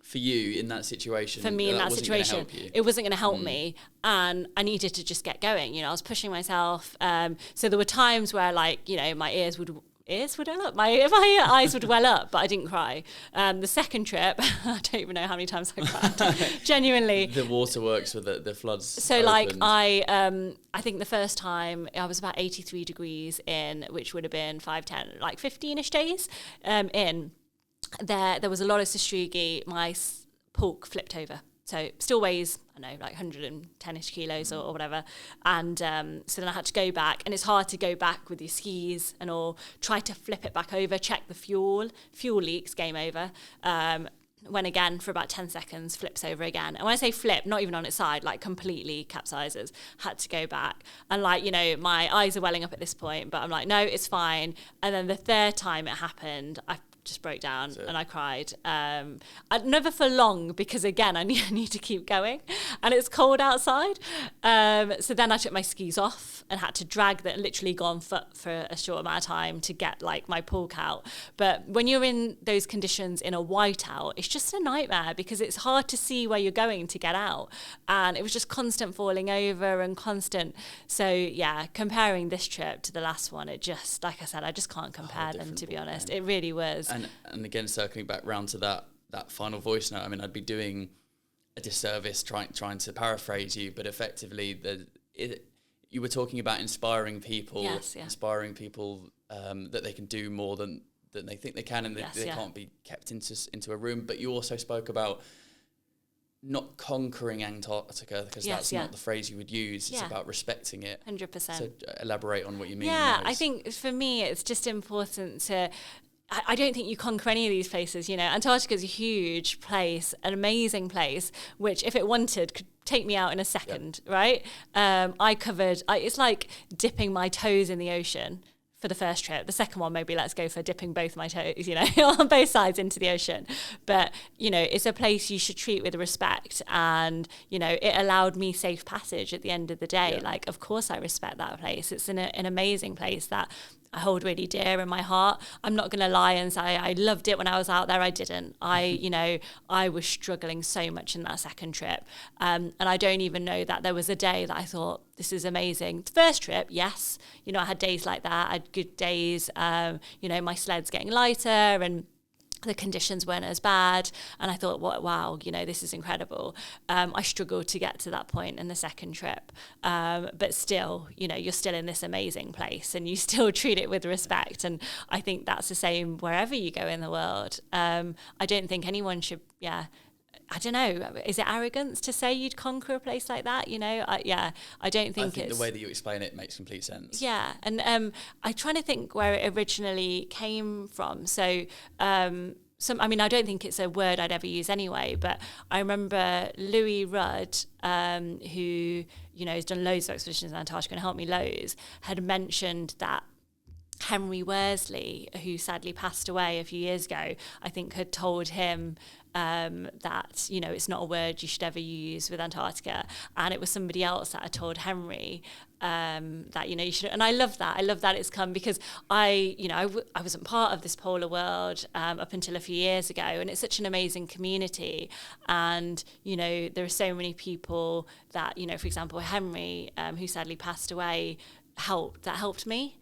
For you in that situation? For me in that situation, it wasn't going to help me, and I needed to just get going. I was pushing myself. So there were times where, like, my eyes would well up. My eyes would well up, but I didn't cry. The second trip, I don't even know how many times I cried. Genuinely. The waterworks with the floods. So opened. Like I think the first time I was about 83 degrees in, which would have been 5, 10, like 15-ish days in. there was a lot of sastrugi. My pulk flipped over. So still weighs, I don't know, like 110-ish kilos or whatever. And so then I had to go back. And it's hard to go back with your skis and all, try to flip it back over, check the fuel. Fuel leaks, game over. Went again for about 10 seconds, flips over again. And when I say flip, not even on its side, like completely capsizes. Had to go back. And like, you know, my eyes are welling up at this point, but I'm like, no, it's fine. And then the third time it happened, I just broke down and I cried. Never for long, because again, I need to keep going and it's cold outside. So then I took my skis off and had to drag that, literally go on foot for a short amount of time to get like my pulk out. But when you're in those conditions in a whiteout, it's just a nightmare because it's hard to see where you're going to get out. And it was just constant falling over and constant. So yeah, comparing this trip to the last one, it just, like I said, I just can't compare them, to be honest. It really was. And again, circling back round to that final voice note, I mean, I'd be doing a disservice trying to paraphrase you, but effectively, you were talking about inspiring people, that they can do more than they think they can, and they can't be kept into a room. But you also spoke about not conquering Antarctica, because that's not the phrase you would use. It's about respecting it. 100%. So elaborate on what you mean. Yeah, I think for me, it's just important to... I don't think you conquer any of these places. You know, Antarctica is a huge place, an amazing place, which if it wanted could take me out in a second, right? It's like dipping my toes in the ocean for the first trip. The second one, maybe let's go for dipping both my toes, you know, on both sides into the ocean. But, you know, it's a place you should treat with respect. And, you know, it allowed me safe passage at the end of the day. Yeah. Like, of course I respect that place. It's an amazing place that I hold really dear in my heart. I'm not going to lie and say I loved it when I was out there. I didn't. I was struggling so much in that second trip. And I don't even know that there was a day that I thought, this is amazing. The first trip, yes. You know, I had days like that. I had good days. You know, my sled's getting lighter and the conditions weren't as bad. And I thought, wow, you know, this is incredible. I struggled to get to that point in the second trip. But still, you know, you're still in this amazing place and you still treat it with respect. And I think that's the same wherever you go in the world. I don't think anyone should, I don't know, is it arrogance to say you'd conquer a place like that? You know, I don't think it's... the way that you explain it makes complete sense. Yeah, and I'm trying to think where it originally came from. So, I don't think it's a word I'd ever use anyway, but I remember Louis Rudd, who, you know, has done loads of expeditions in Antarctica and helped me loads, had mentioned that Henry Worsley, who sadly passed away a few years ago, I think had told him that, you know, it's not a word you should ever use with Antarctica. And it was somebody else that had told Henry that, you know, you should. And I love that. I love that it's come because I wasn't part of this polar world up until a few years ago. And it's such an amazing community. And, you know, there are so many people that, you know, for example, Henry, who sadly passed away, helped me.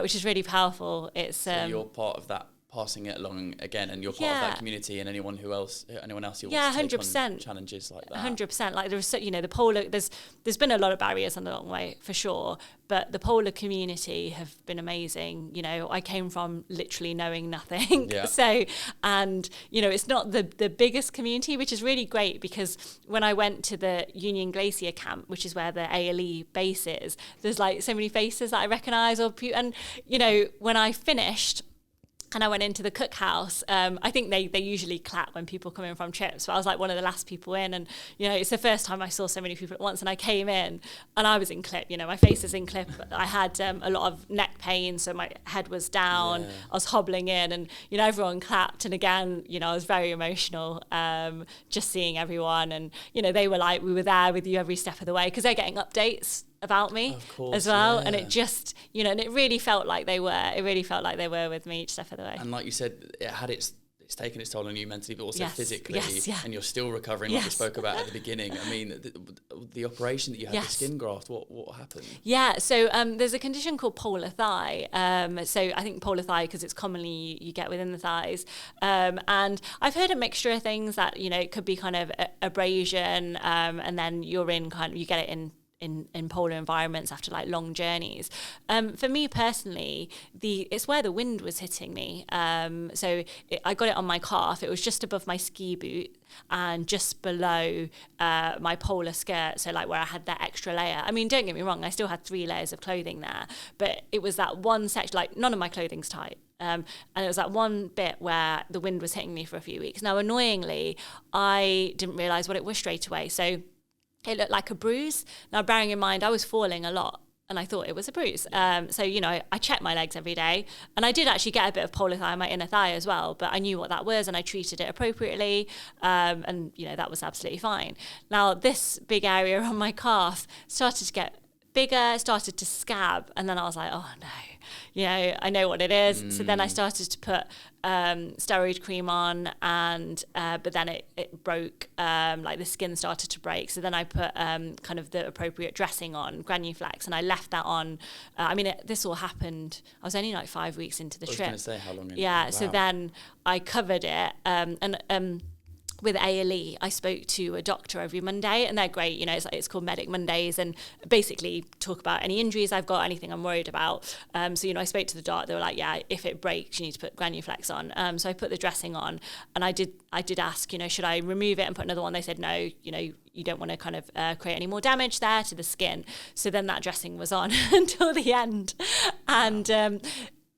Which is really powerful. It's so you're part of that, passing it along again, and you're part of that community, and anyone else who wants to take 100%. on challenges like that. 100%. Like there's, you know, the polar. There's been a lot of barriers on the long way for sure, but the polar community have been amazing. You know, I came from literally knowing nothing. Yeah. So, and you know, it's not the biggest community, which is really great because when I went to the Union Glacier camp, which is where the ALE base is, there's like so many faces that I recognise and you know, when I finished. And I went into the cookhouse. I think they usually clap when people come in from trips, but I was like one of the last people in. And, you know, it's the first time I saw so many people at once. And I came in and I was in clip, you know, my face is in clip. I had a lot of neck pain, so my head was down. Yeah. I was hobbling in and, you know, everyone clapped. And again, you know, I was very emotional just seeing everyone. And, you know, they were like, we were there with you every step of the way because they're getting updates about me as well. Yeah. And it just, you know, and it really felt like they were with me each step of the way. And like you said, it's taken its toll on you mentally, but also physically. And you're still recovering, like we spoke about at the beginning. I mean, the operation that you had, the skin graft, what happened? Yeah, so there's a condition called polar thigh. So I think polar thigh because it's commonly you get within the thighs. And I've heard a mixture of things that, you know, it could be kind of abrasion and then you're in you get it in in polar environments after like long journeys. For me personally, it's where the wind was hitting me. I got it on my calf. It was just above my ski boot and just below my polar skirt. So like where I had that extra layer. I mean, don't get me wrong, I still had 3 layers of clothing there, but it was that one section, like none of my clothing's tight. And it was that one bit where the wind was hitting me for a few weeks. Now, annoyingly, I didn't realise what it was straight away. So it looked like a bruise. Now, bearing in mind, I was falling a lot and I thought it was a bruise. So, you know, I checked my legs every day, and I did actually get a bit of polar thigh on my inner thigh as well, but I knew what that was and I treated it appropriately. And, you know, that was absolutely fine. Now, this big area on my calf started to get bigger, started to scab, and then I was like, oh no, you know, I know what it is. So then I started to put steroid cream on, and but then it broke, like the skin started to break. So then I put kind of the appropriate dressing on, Granuflex, and I left that on. This all happened, I was only like 5 weeks into the trip. I was going to say, how long? Yeah, wow. So then I covered it, and with ALE, I spoke to a doctor every Monday, and they're great. You know, it's called Medic Mondays, and basically talk about any injuries I've got, anything I'm worried about. So, you know, I spoke to the doc. They were like, yeah, if it breaks, you need to put Granuflex on. So I put the dressing on, and I did ask, you know, should I remove it and put another one? They said, no, you know, you don't want to kind of create any more damage there to the skin. So then that dressing was on until the end. And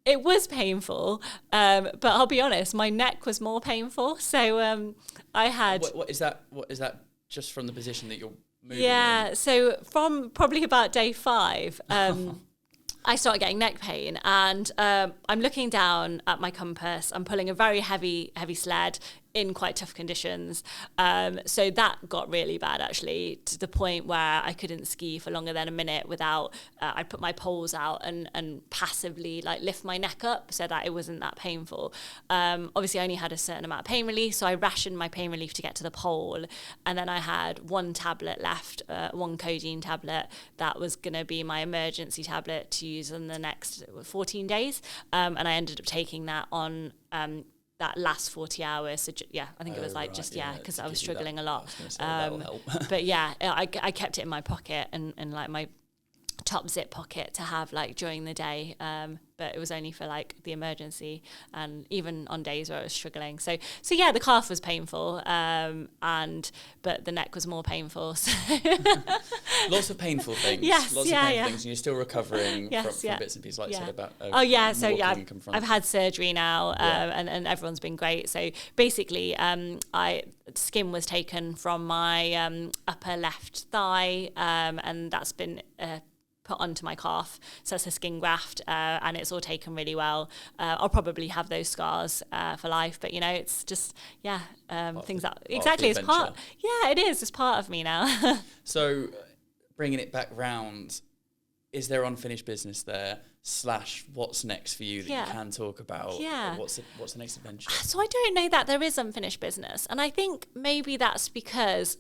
it was painful, but I'll be honest, my neck was more painful. So I had... What is that? What is that? Just from the position that you're moving in? So from probably about day 5, I started getting neck pain, and I'm looking down at my compass. I'm pulling a very heavy sled in quite tough conditions. So that got really bad, actually, to the point where I couldn't ski for longer than a minute without, I'd put my poles out and passively like lift my neck up so that it wasn't that painful. Obviously, I only had a certain amount of pain relief, so I rationed my pain relief to get to the pole. And then I had 1 tablet left, 1 codeine tablet, that was going to be my emergency tablet to use in the next 14 days. And I ended up taking that on that last 40 hours. So I think it was like right, because I was struggling a lot. That'll help. But yeah, I kept it in my pocket and like my top zip pocket to have like during the day. But it was only for like the emergency, and even on days where I was struggling. So yeah, the calf was painful, but the neck was more painful. So Lots of painful things. Yes, lots of painful things, and you're still recovering from bits and pieces, like you said about. I've had surgery now, and everyone's been great. So basically, skin was taken from my upper left thigh, and that's been put onto my calf. So it's a skin graft, and it's all taken really well. I'll probably have those scars for life, but you know, it's just things that exactly it's part. Yeah, it is. It's part of me now. So, bringing it back round, is there unfinished business there? / what's next for you that you can talk about? Yeah. What's the next adventure? So I don't know that there is unfinished business, and I think maybe that's because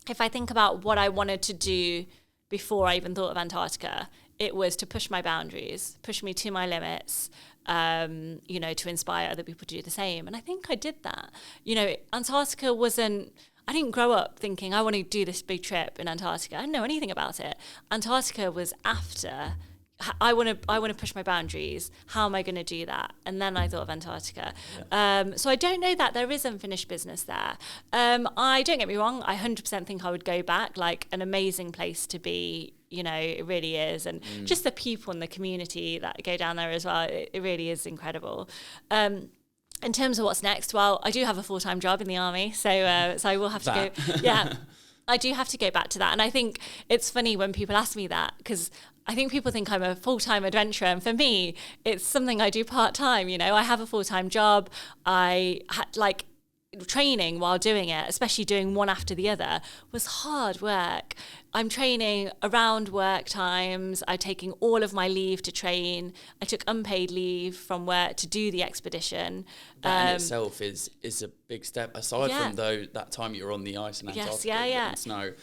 if I think about what I wanted to do before I even thought of Antarctica, it was to push my boundaries, push me to my limits, you know, to inspire other people to do the same. And I think I did that. You know, Antarctica I didn't grow up thinking I want to do this big trip in Antarctica. I didn't know anything about it. Antarctica was after. I want to push my boundaries. How am I going to do that? And then I thought of Antarctica. Yeah. So I don't know that there is unfinished business there. I don't get me wrong. I 100% think I would go back. Like, an amazing place to be. You know, it really is. And just the people in the community that go down there as well. It really is incredible. In terms of what's next, well, I do have a full-time job in the army, so I will have to go. Yeah, I do have to go back to that. And I think it's funny when people ask me that, because I think people think I'm a full-time adventurer, and for me, it's something I do part-time. You know, I have a full-time job. I had like training while doing it, especially doing one after the other, was hard work. I'm training around work times. I'm taking all of my leave to train. I took unpaid leave from work to do the expedition. That in itself is a big step. Aside from that time you were on the ice in Antarctica and snow,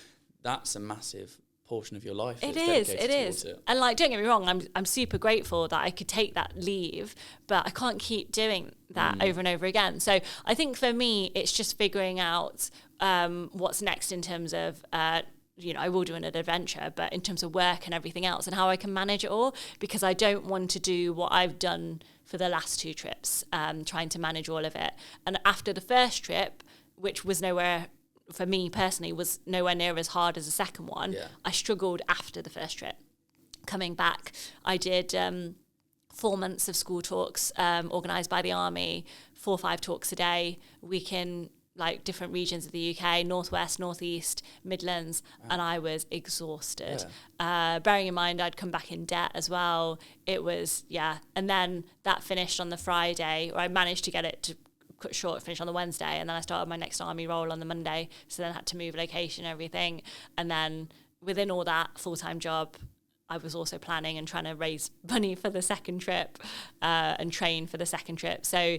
that's a massive portion of your life. It is. And like, don't get me wrong, I'm super grateful that I could take that leave, but I can't keep doing that over and over again. So I think for me, it's just figuring out what's next in terms of I will do an adventure, but in terms of work and everything else and how I can manage it all, because I don't want to do what I've done for the last 2 trips, trying to manage all of it. And after the first trip, which was nowhere, for me personally, was nowhere near as hard as the second one, I struggled after the first trip. Coming back, I did 4 months of school talks organised by the Army, 4 or 5 talks a day, week in like different regions of the UK, Northwest, Northeast, Midlands, and I was exhausted. Bearing in mind I'd come back in debt as well. It was, and then that finished on the Friday, or I managed to get it to cut short, finish on the Wednesday, and then I started my next Army role on the Monday, so then I had to move location and everything. And then within all that full-time job, I was also planning and trying to raise money for the second trip and train for the second trip. So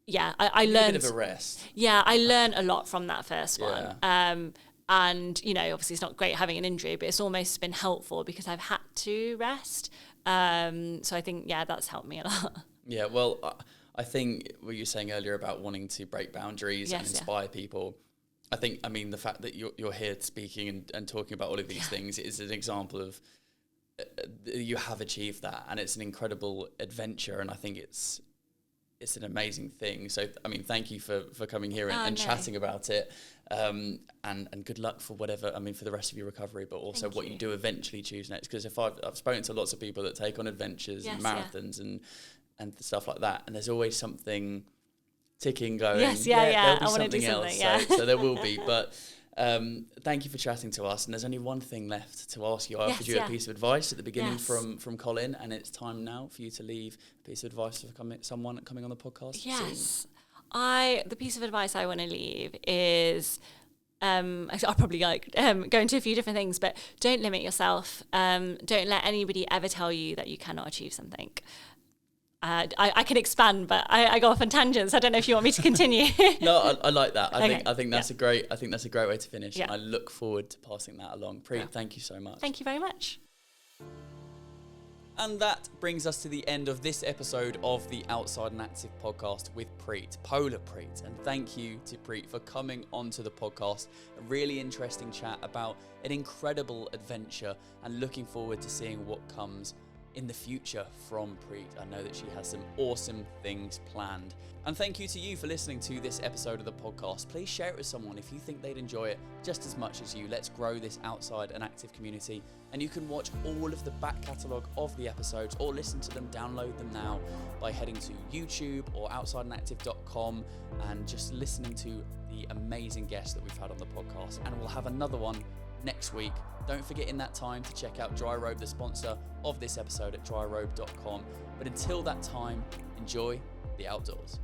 I learned a bit of a rest. I learned a lot from that first one. And obviously it's not great having an injury, but it's almost been helpful because I've had to rest. So I think that's helped me a lot. Yeah, well, I think what you were saying earlier about wanting to break boundaries and inspire people, I mean the fact that you're here speaking and talking about all of these things is an example of you have achieved that, and it's an incredible adventure, and I think it's an amazing thing. So, I mean, thank you for coming here and chatting about it, and good luck for whatever, for the rest of your recovery, but also what you do eventually choose next. Because I've spoken to lots of people that take on adventures and marathons and stuff like that, and there's always something ticking going. There'll be something else. So there will be, but thank you for chatting to us. And there's only one thing left to ask you. I offered you a piece of advice at the beginning from Colin, and it's time now for you to leave a piece of advice for someone coming on the podcast. Yes. The piece of advice I want to leave is, I'll probably go into a few different things, but don't limit yourself. Don't let anybody ever tell you that you cannot achieve something. I can expand, but I go off on tangents. I don't know if you want me to continue. No, I like that. I think that's a great way to finish. Yeah. I look forward to passing that along. Preet, thank you so much. Thank you very much. And that brings us to the end of this episode of the Outside and Active podcast with Preet, Polar Preet. And thank you to Preet for coming onto the podcast. A really interesting chat about an incredible adventure, and looking forward to seeing what comes in the future from Preet. I know that she has some awesome things planned. And thank you to you for listening to this episode of the podcast. Please share it with someone if you think they'd enjoy it just as much as you. Let's grow this Outside and Active community. And you can watch all of the back catalogue of the episodes or listen to them, download them now by heading to YouTube or outsideandactive.com and just listening to the amazing guests that we've had on the podcast. And we'll have another one next week. Don't forget in that time to check out Dry Robe, the sponsor of this episode, at dryrobe.com. But until that time, enjoy the outdoors.